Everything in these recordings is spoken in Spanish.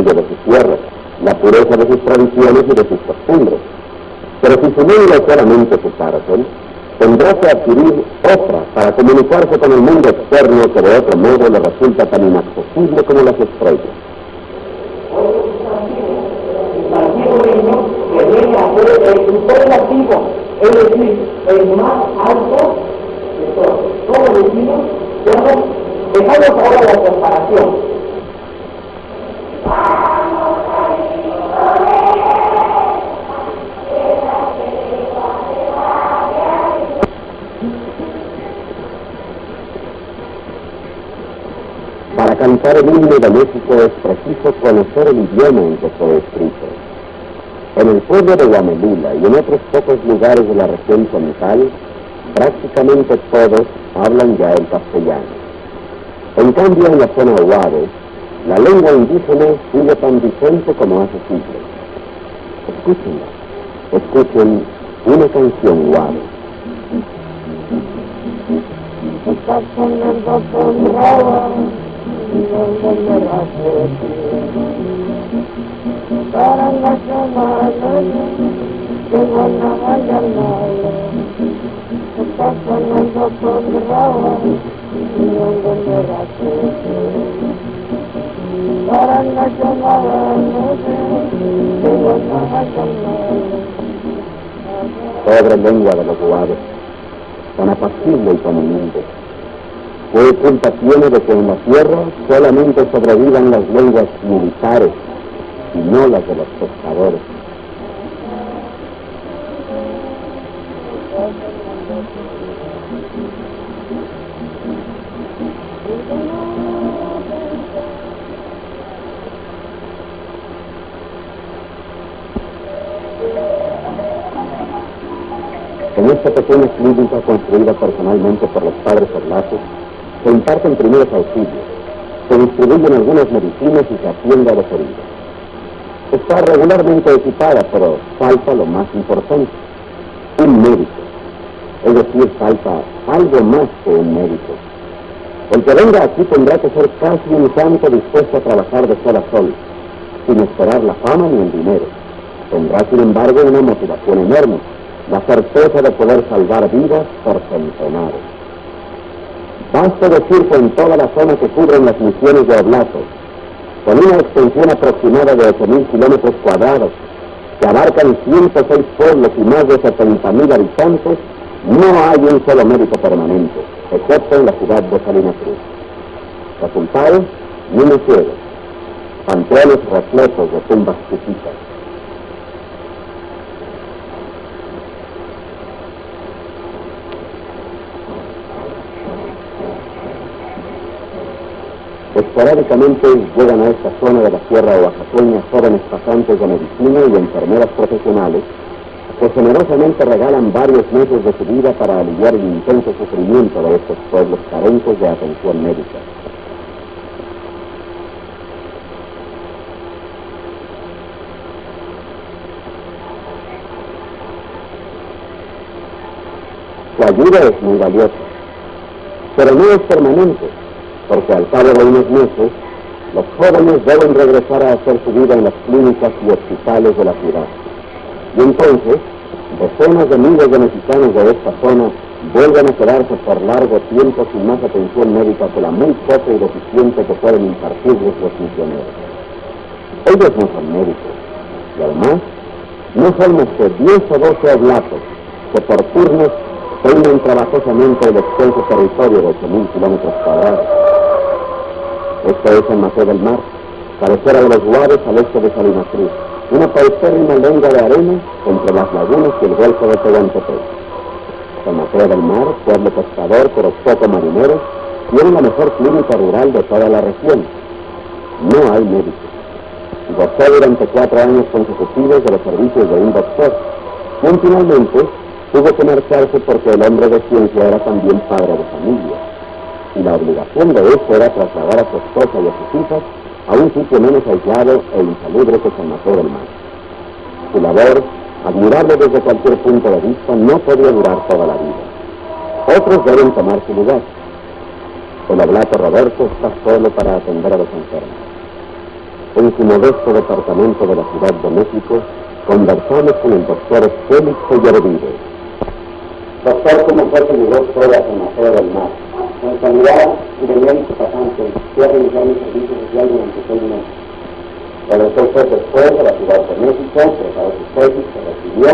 orgullo de su tierra, la pureza de sus tradiciones y de sus costumbres. Pero si su mundo es solamente su cárcel, tendrá que adquirir otra para comunicarse con el mundo externo que de otro modo le resulta tan inaccesible como las estrellas. El partido reino que viene a ser el superlativo, es decir, el más alto de todos. ¿Cómo decimos? Bueno, dejamos ahora la comparación. Para cantar el himno de México es preciso conocer el idioma en que fue escrito. En el pueblo de Guamelula y en otros pocos lugares de la región central, prácticamente todos hablan ya el castellano. En cambio, en la zona Huave, la lengua indígena sigue tan vigente como hace siglos. Escúchenla, escuchen una canción Huave. Está sonando con raba, para la semana que van a bailar. Está sonando con raba, para la semana que van a bailar. Pobre lengua de los Huaves, tan apacible y tan humilde. ¿Qué culpa tiene de que en la tierra solamente sobrevivan las lenguas militares y no las de los pescadores? En esta pequeña clínica construida personalmente por los padres Orlazos, se imparten primeros auxilios, se distribuyen algunas medicinas y se atiende a los heridos. Está regularmente equipada, pero falta lo más importante, un médico. Es decir, falta algo más que un médico. El que venga aquí tendrá que ser casi un santo dispuesto a trabajar de sol a sol, sin esperar la fama ni el dinero. Tendrá, sin embargo, una motivación enorme, la certeza de poder salvar vidas por centenares. Basta decir que en toda la zona que cubren las misiones de Oblatos, con una extensión aproximada de 8.000 kilómetros cuadrados, que abarcan 106 pueblos y más de 70.000 habitantes, no hay un solo médico permanente, excepto en la ciudad de Salina Cruz. Resultado, niños ciegos, panteones repletos de tumbas chiquitas. Esporádicamente llegan a esta zona de la Sierra Oaxaqueña jóvenes pasantes de medicina y enfermeras profesionales que generosamente regalan varios meses de su vida para aliviar el intenso sufrimiento de estos pueblos carentes de atención médica. Su ayuda es muy valiosa, pero no es permanente, porque al cabo de unos meses, los jóvenes deben regresar a hacer su vida en las clínicas y hospitales de la ciudad. Y entonces, decenas de miles de mexicanos de esta zona vuelven a quedarse por largo tiempo sin más atención médica que la muy poca y deficiente que pueden impartirles los misioneros. Ellos no son médicos, y además, no son más que 10 o 12 oblatos que por turnos peinen trabajosamente el extenso territorio de 8.000 kilómetros cuadrados. Esto es en Mateo del Mar, cabecera de los Huaves al este de Salina Cruz, una paupérrima lengua de arena entre las lagunas y el golfo de Tehuantepec. San Mateo del Mar, pueblo pescador pero poco marinero, tiene la mejor clínica rural de toda la región. No hay médicos. Gozó durante 4 años consecutivos de los servicios de un doctor, quien finalmente tuvo que marcharse porque el hombre de ciencia era también padre de familia, y la obligación de esto era trasladar a su esposa y a sus hijas a un sitio menos aislado e insalubre que San Mateo del Mar. Su labor, admirable desde cualquier punto de vista, no podía durar toda la vida. Otros deben tomar su lugar. El oblato Roberto está solo para atender a los enfermos. en su modesto departamento de la Ciudad de México, conversamos con el doctor Félix Ollarvide. Doctor, ¿cómo fue que llegó usted a San Mateo del Mar? En calidad de médico pasante, fui a realizar mi servicio social durante 6 meses. Regresó usted después a la Ciudad de México, preparó su tesis, se recibió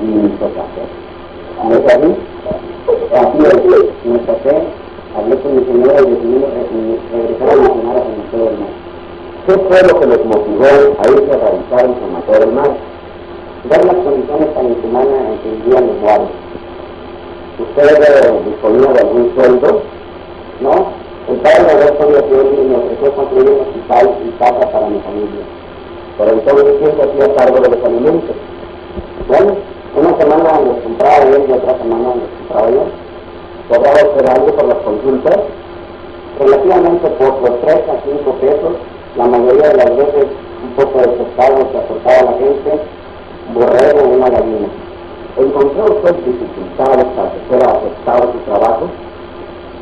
y fue café. ¿No es así? Así es, me casé, hablé con mi señora y decidimos regresar a misionar a San Mateo del Mar. ¿Qué fue lo que les motivó a irse a radicar en San Mateo del Mar? Ver las condiciones tan inhumanas en que vivían los guardias. ¿Usted disponía de algún sueldo? No, el padre Roberto Villacioli me ofreció construir un hospital y casa para mi familia. Pero entonces, ¿quién se hacía cargo de los alimentos? Bueno, una semana los compraba él y otra semana los compraba yo. ¿Cobraba usted algo por las consultas? Relativamente poco, 3 a 5 pesos, la mayoría de las veces un poco de pescado que aportaba la gente, borrego o una gallina. ¿Encontró usted dificultades para que fuera aceptado su trabajo?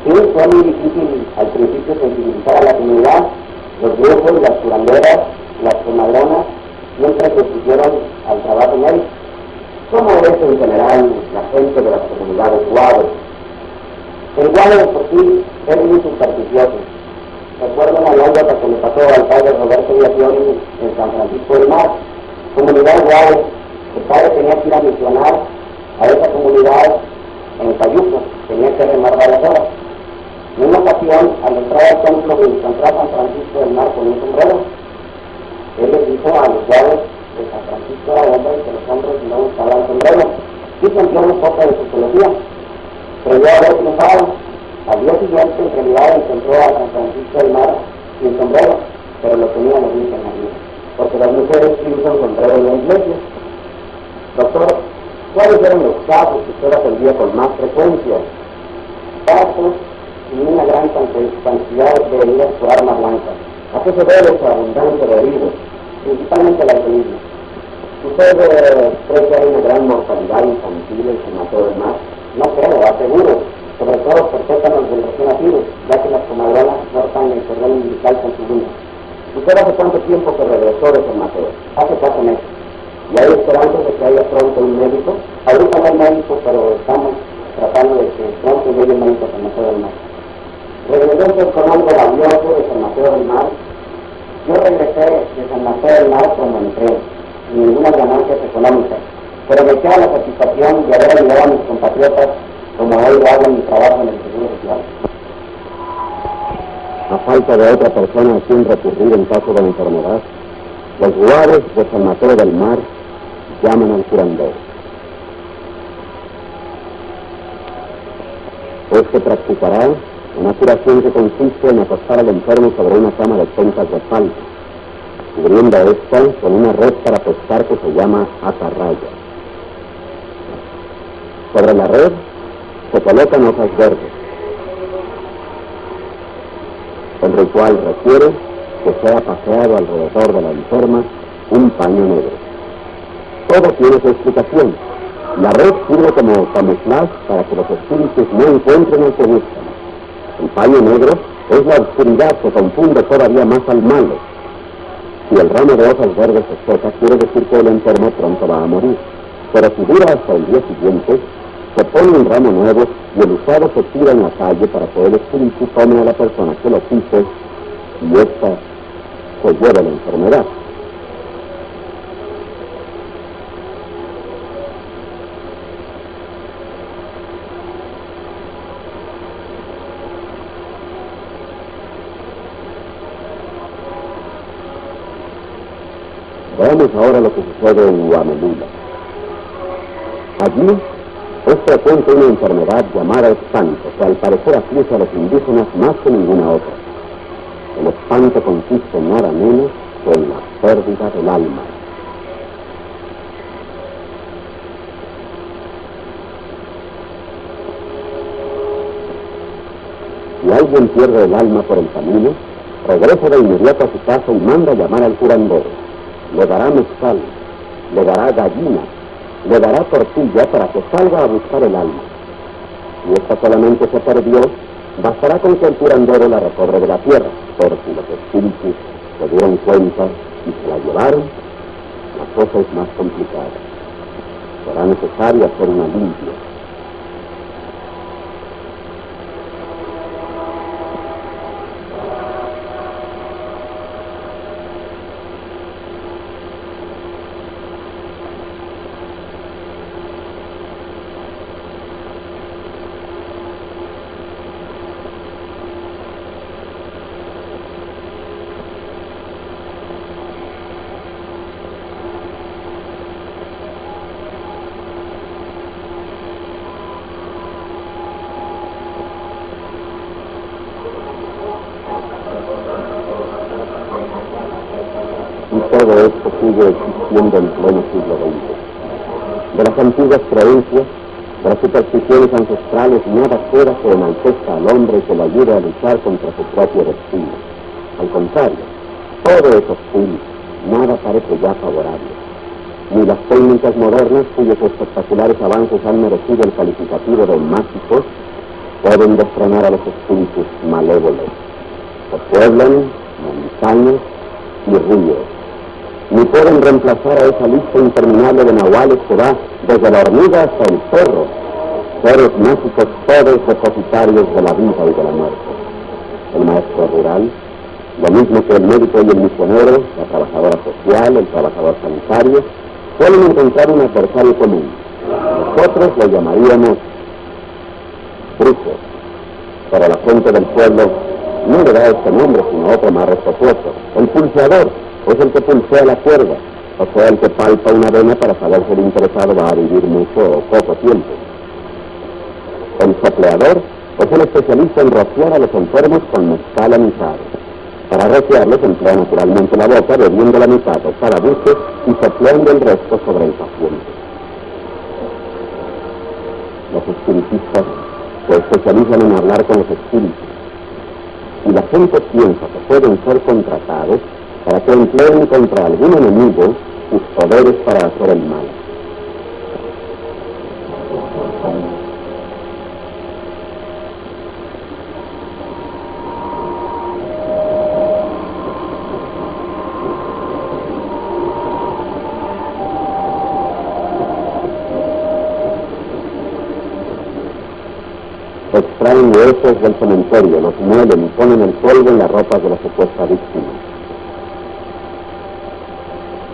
Sí, fue muy difícil al principio sensibilizar a la comunidad, los grupos, las curanderas, las comadronas, siempre se pusieron al trabajo médico. ¿Cómo es en general la gente de las comunidades guaves? El guado por sí es muy supersticioso. Recuerdo una anécdota que le pasó al padre Roberto Villacioli en San Francisco del Mar, comunidad guave. El padre tenía que ir a misionar a esa comunidad en Cayuco, tenía que remar varias horas. En una ocasión, al entrar al templo, me encontré a San Francisco del Mar con un sombrero. Él les dijo a los guaves que San Francisco era hombre y que los hombres no usaban sombrero. Y sentía un poco de psicología. Creyó haber triunfado. Al día siguiente, en realidad, encontró a San Francisco del Mar sin sombrero, pero lo tenía los niños en la vida, porque las mujeres sí usan sombrero en la iglesia. Doctor, ¿cuáles eran los casos que usted atendía con más frecuencia? Casos y una gran cantidad de heridas por arma blanca. ¿A qué se debe esa abundancia de heridos? Principalmente el alcoholismo. ¿Usted cree que hay una gran mortalidad infantil en San Mateo del Mar? No creo, aseguro, sobre todo por tétanos del recién nacido, ya que las comadronas cortan el cordón umbilical con su luna. ¿Usted hace cuánto tiempo que regresó de San Mateo? Hace 4 meses. ¿Y hay esperanzas de que haya pronto un médico? Ahorita no hay médico, pero estamos tratando de que pronto llegue un médico a San Mateo del Mar. Regresé con algo valioso de San Mateo del Mar. Yo regresé de San Mateo del Mar como entré, sin ninguna ganancias económicas, pero me queda la satisfacción de haber ayudado a mis compatriotas como hoy lo hago en mi trabajo en el Seguro Social. A falta de otra persona a quien recurrir en caso de enfermedad, los guaves de San Mateo del Mar llaman al curandero. Este practicará una curación que consiste en acostar al enfermo sobre una cama de pencas de asfalto, cubriendo esta con una red para pescar que se llama atarraya. Sobre la red se colocan hojas verdes. El ritual requiere que sea paseado alrededor de la enferma un paño negro. Todo tiene su explicación. La red sirve como camuflaje para que los espíritus no encuentren al que buscan. El paño negro es la oscuridad que confunde todavía más al malo. Si el ramo de hojas verdes se seca, quiere decir que el enfermo pronto va a morir. Pero si dura hasta el día siguiente, se pone un ramo nuevo y el usado se tira en la calle para que el espíritu tome a la persona que lo quise y ésta se lleve la enfermedad. Veamos ahora lo que sucede en Huamelula. Allí es frecuente una enfermedad llamada espanto, que al parecer aflige a los indígenas más que ninguna otra. El espanto consiste en nada menos que en la pérdida del alma. Si alguien pierde el alma por el camino, regresa de inmediato a su casa y manda llamar al curandero. Le dará mezcal, le dará gallina, le dará tortilla para que salga a buscar el alma. Si esta solamente se perdió, bastará con que el curandero la recobre de la tierra, pero si los espíritus se dieron cuenta y se la llevaron, la cosa es más complicada. Será necesario hacer una limpia. Todo esto sigue existiendo en pleno siglo XX. De las antiguas creencias, de las supersticiones ancestrales, nada queda que enaltezca al hombre y que lo ayude a luchar contra su propio destino. Al contrario, todo es hostil, nada parece ya favorable. Ni las técnicas modernas, cuyos espectaculares avances han merecido el calificativo de mágicos, pueden destronar a los espíritus malévolos. Se pueblan montañas y ríos. Ni pueden reemplazar a esa lista interminable de nahuales que va desde la hormiga hasta el perro, seres mágicos todos depositarios de la vida y de la muerte. El maestro rural, lo mismo que el médico y el misionero, la trabajadora social, el trabajador sanitario, suelen encontrar un adversario común. Nosotros lo llamaríamos brujo, pero la gente del pueblo no le da este nombre, sino otro más respetuoso, el pulseador. Es el que pulsea la cuerda, o sea, el que palpa una vena para saber si el interesado va a vivir mucho o poco tiempo. El sopleador es el especialista en rociar a los enfermos con mezcal anisado. Para rociarlos emplea naturalmente la boca, bebiendo la mitad de cada buque y soplando el resto sobre el paciente. Los espiritistas se especializan en hablar con los espíritus. Y la gente piensa que pueden ser contratados para que empleen contra algún enemigo sus poderes para hacer el mal. Extraen huesos del cementerio, los muelen y ponen el polvo en las ropas de la supuesta víctima.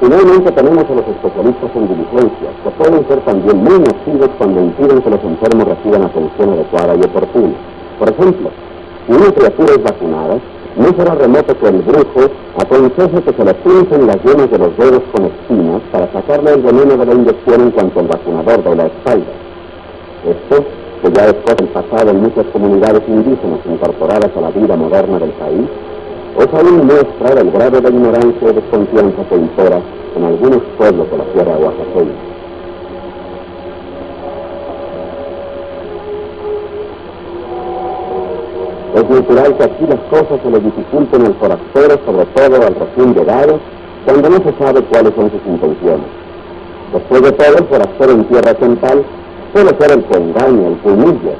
Finalmente tenemos a los especialistas en diligencias, que pueden ser también muy nocivos cuando impiden que los enfermos reciban atención adecuada y oportuna. Por ejemplo, si una criatura es vacunada, no será remoto que el brujo aconseje que se le pinchen las yemas de los dedos con espinas para sacarle el veneno de la inyección en cuanto el vacunador de la espalda. Esto, que ya es cosa del pasado en muchas comunidades indígenas incorporadas a la vida moderna del país, es aún muestra del grado de ignorancia y desconfianza que impera en algunos pueblos de la tierra oaxaqueña. Es natural que aquí las cosas se le dificulten al forastero, sobre todo al recién llegado, cuando no se sabe cuáles son sus intenciones. Después de todo, el forastero en tierra central suele ser el que engaña, el que humilla.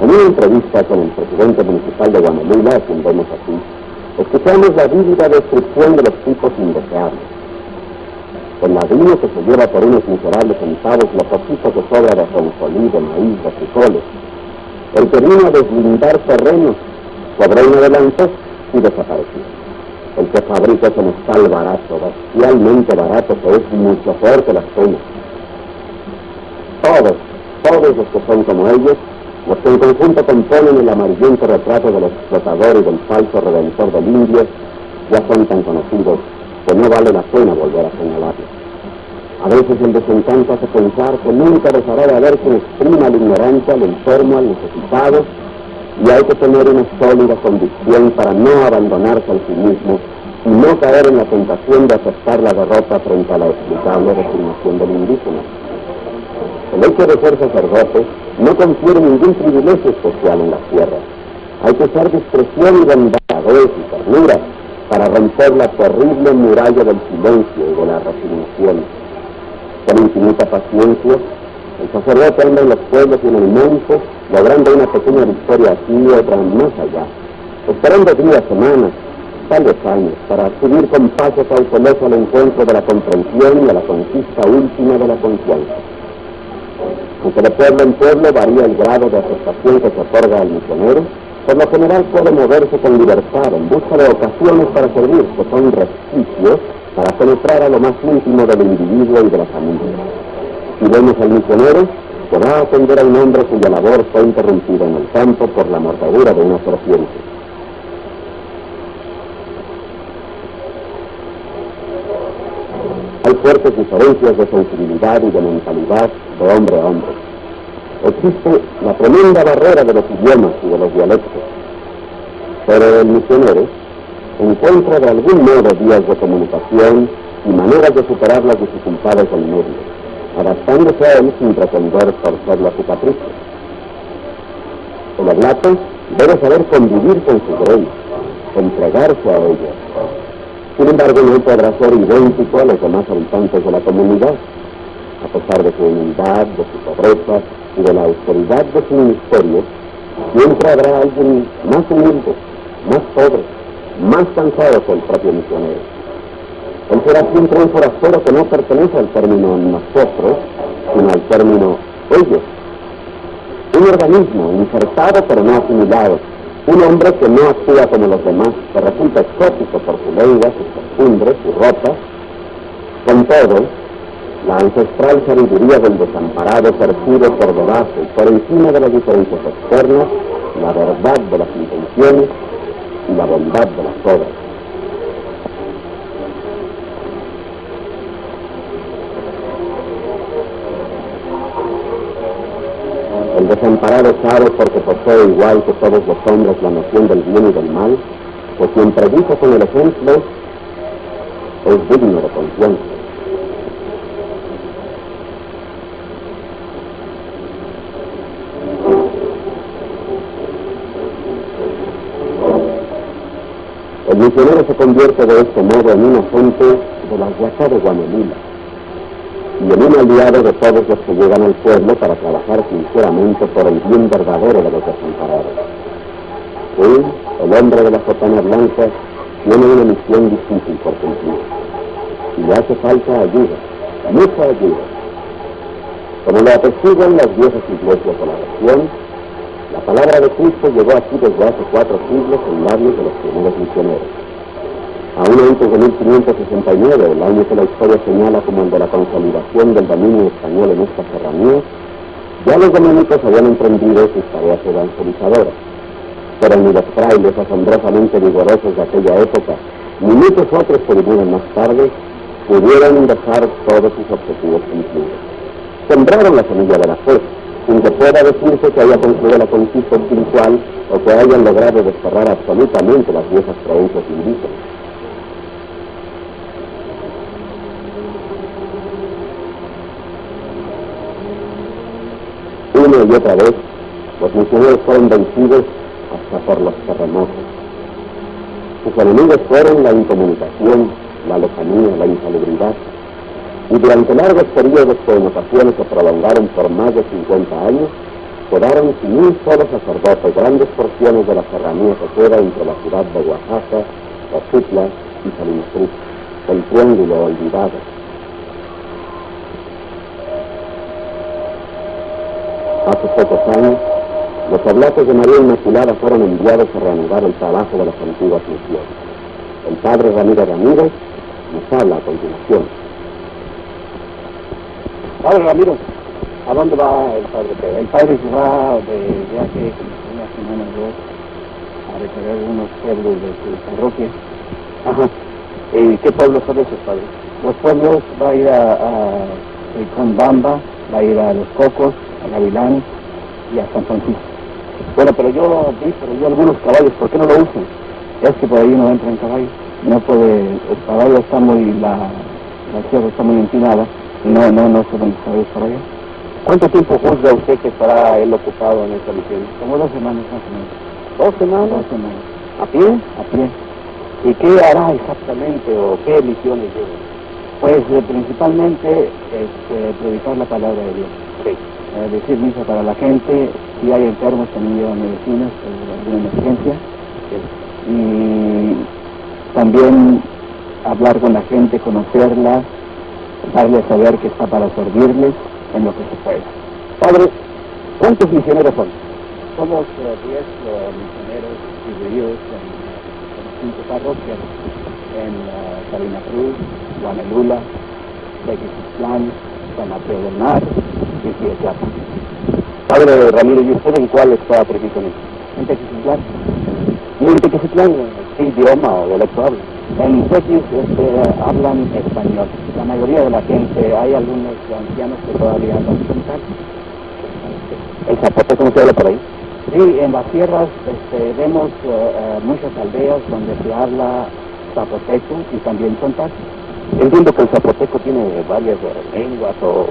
En una entrevista con el presidente municipal de Guamulula, a quien vemos aquí, escuchamos la vívida descripción de los tipos indeseables. El ladrillo que se lleva por unos miserables centavos lo poquito que sobra de ajonjolí, de maíz, de frijoles. El que vino a deslindar terrenos, cobró un adelanto y desapareció. El que fabrica ese mezcal barato, bestialmente barato, que es mucho peor que las penas. Todos los que son como ellos, los que en conjunto componen el amarillento retrato del explotador y del falso redentor del indio, ya son tan conocidos que no vale la pena volver a señalarlos. A veces el desencanto hace pensar que nunca dejará de haber quien exprima al ignorante, al enfermo, al necesitado, y hay que tener una sólida convicción para no abandonarse al sí mismo y no caer en la tentación de aceptar la derrota frente a la explicable resignación del indígena. El hecho de ser sacerdote no confiere ningún privilegio especial en la tierra. Hay que usar discreción y bondad y ternura para romper la terrible muralla del silencio y de la resignación. Con infinita paciencia, el sacerdote anda en los pueblos y en el monte, logrando una pequeña victoria aquí y otra más allá, esperando días, semanas, tales años para subir con paso cauteloso al encuentro de la comprensión y a la conquista última de la confianza. Aunque de pueblo en pueblo varía el grado de aceptación que se otorga al misionero, por lo general puede moverse con libertad en busca de ocasiones para servir, que son resquicios para penetrar a lo más íntimo del individuo y de la familia. Si vemos al misionero, que va a atender a un hombre cuya labor fue interrumpida en el campo por la mordedura de una serpiente. Hay fuertes diferencias de sensibilidad y de mentalidad de hombre a hombre. Existe la tremenda barrera de los idiomas y de los dialectos, pero el misionero encuentra de algún modo vías de comunicación y maneras de superar las dificultades del medio, adaptándose a él sin pretender torcerlo a su capricho. El oblato debe saber convivir con su grey, entregarse a ella. Sin embargo, no podrá ser idéntico a los demás habitantes de la comunidad, a pesar de su humildad, de su pobreza y de la austeridad de su ministerio. Siempre habrá alguien más humilde, más pobre, más cansado que el propio misionero. Él será siempre un forastero que no pertenece al término nosotros, sino al término ellos. Un organismo insertado pero no asimilado. Un hombre que no actúa como los demás, que resulta exótico por su lengua, sus costumbres, su ropa. Con todo, la ancestral sabiduría del desamparado percibe por debajo y por encima de las diferencias externas la verdad de las intenciones y la bondad de las obras. El desamparado sabe, porque posee igual que todos los hombres la noción del bien y del mal, que quien predica con el ejemplo es digno de confianza. El misionero se convierte de este modo en un agente de la Guasá de Guanelila y en un aliado de todos los que llegan al pueblo para trabajar sinceramente por el bien verdadero de los desamparados. Él, el hombre de la sotana blanca, tiene una misión difícil por cumplir y le hace falta ayuda, mucha ayuda. Como lo atestiguan las viejas iglesias de la región, la palabra de Cristo llegó aquí desde hace 4 siglos en labios de los primeros misioneros. Aún antes de 1569, el año que la historia señala como el de la consolidación del dominio español en esta serranía, ya los dominicos habían emprendido sus tareas evangelizadoras. Pero ni los frailes asombrosamente vigorosos de aquella época, ni muchos otros que vinieron más tarde, pudieron dejar todos sus objetivos cumplidos. Sembraron la semilla de la fe, sin que pueda decirse que haya concluido la conquista espiritual o que hayan logrado desterrar absolutamente las viejas creencias indígenas. Una y otra vez, los misioneros fueron vencidos hasta por los terremotos. Sus enemigos fueron la incomunicación, la lejanía, la insalubridad, y durante largos periodos que en ocasiones se prolongaron por más de 50 años, quedaron sin un solo sacerdote grandes porciones de la serranía que queda entre la ciudad de Oaxaca, Oxitla y Salinas Cruz, el triángulo olvidado. Hace pocos años, los oblatos de María Inmaculada fueron enviados a reanudar el trabajo de las antiguas misiones. El padre Ramírez Ramírez nos habla a continuación. Padre Ramiro, ¿a dónde va el padre Pedro? El padre se va de viaje una semana o dos a recorrer unos pueblos de su parroquia. Ajá. ¿Y qué pueblos son esos, padre? Los pueblos va a ir a Ricombamba, va a ir a Los Cocos, a Gavilán y a San Francisco. Bueno, pero yo vi algunos caballos, ¿por qué no lo usan? Es que por ahí no entran caballos. No puede, el caballo está muy, la tierra está muy empinada. No se ven caballos por allá. ¿Cuánto tiempo juzga usted que estará él ocupado en esta misión? Como 2 semanas más o menos. 2 semanas. 2 semanas. ¿A pie? A pie. ¿Y qué hará exactamente o qué misiones lleva? Pues principalmente predicar la palabra de Dios. Sí. Decir misa para la gente, si hay enfermos también llevan medicinas, alguna emergencia. Sí. Y también hablar con la gente, conocerla, darle a saber que está para servirles en lo que se pueda. Padre, ¿cuántos misioneros son? Somos 10 misioneros distribuidos en 5 parroquias, en Salina Cruz, Guanelula, Tequistlán, San Mateo del Mar y Ciatlán. Padre Ramírez, ¿y usted en cuál está precisamente? En Tequistlán. ¿Y en Tequistlán qué idioma o dialecto habla? En Tequis hablan español. La mayoría de la gente, hay algunos ancianos que todavía hablan español. ¿El zapoteco no se habla por ahí? Sí, en las tierras vemos muchas aldeas donde se habla zapoteco y también sontac. Entiendo que el zapoteco tiene varias lenguas o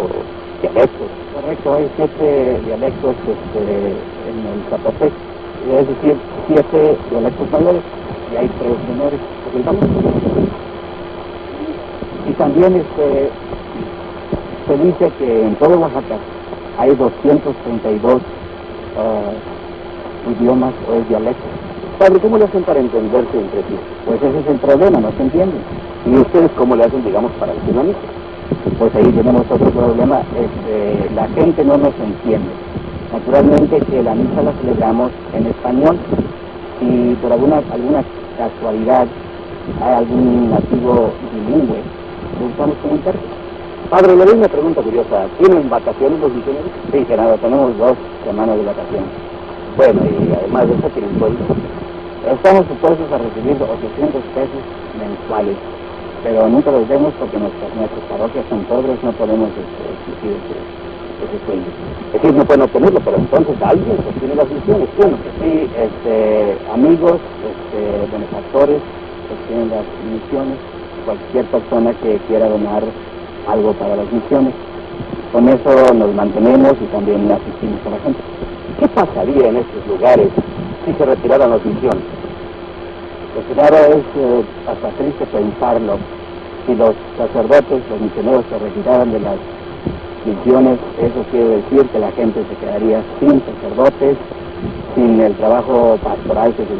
dialectos. Correcto, hay 7 dialectos en el zapoteco, es decir, 7 dialectos mayores y hay 3 menores. Y también se dice que en todo Oaxaca hay 232 idiomas o dialectos. Padre, ¿cómo le hacen para entenderse entre sí? Pues ese es el problema, no se entienden. ¿Y ustedes cómo le hacen, digamos, para decir la misa? Pues ahí tenemos otro problema, la gente no nos entiende. Naturalmente que la misa la celebramos en español y por alguna casualidad hay algún nativo bilingüe, lo usamos como intérprete. Padre, le doy una pregunta curiosa. ¿Tienen vacaciones los misioneros? Sí, Gerardo, tenemos 2 semanas de vacaciones. Bueno, y además de eso tienen sueldo. Estamos supuestos a recibir 800 pesos mensuales, pero nunca los vemos porque nuestras parroquias son pobres, no podemos exigir ese sueldo. Es decir, no pueden obtenerlo, pero entonces alguien sostiene las misiones. Bueno, sí, amigos, benefactores sostienen las misiones, cualquier persona que quiera donar algo para las misiones. Con eso nos mantenemos y también asistimos a la gente. ¿Qué pasaría en estos lugares si se retiraran las misiones? Pues claro, es hasta triste pensarlo. Si los sacerdotes, los misioneros se retiraran de las misiones, eso quiere decir que la gente se quedaría sin sacerdotes, sin el trabajo pastoral que se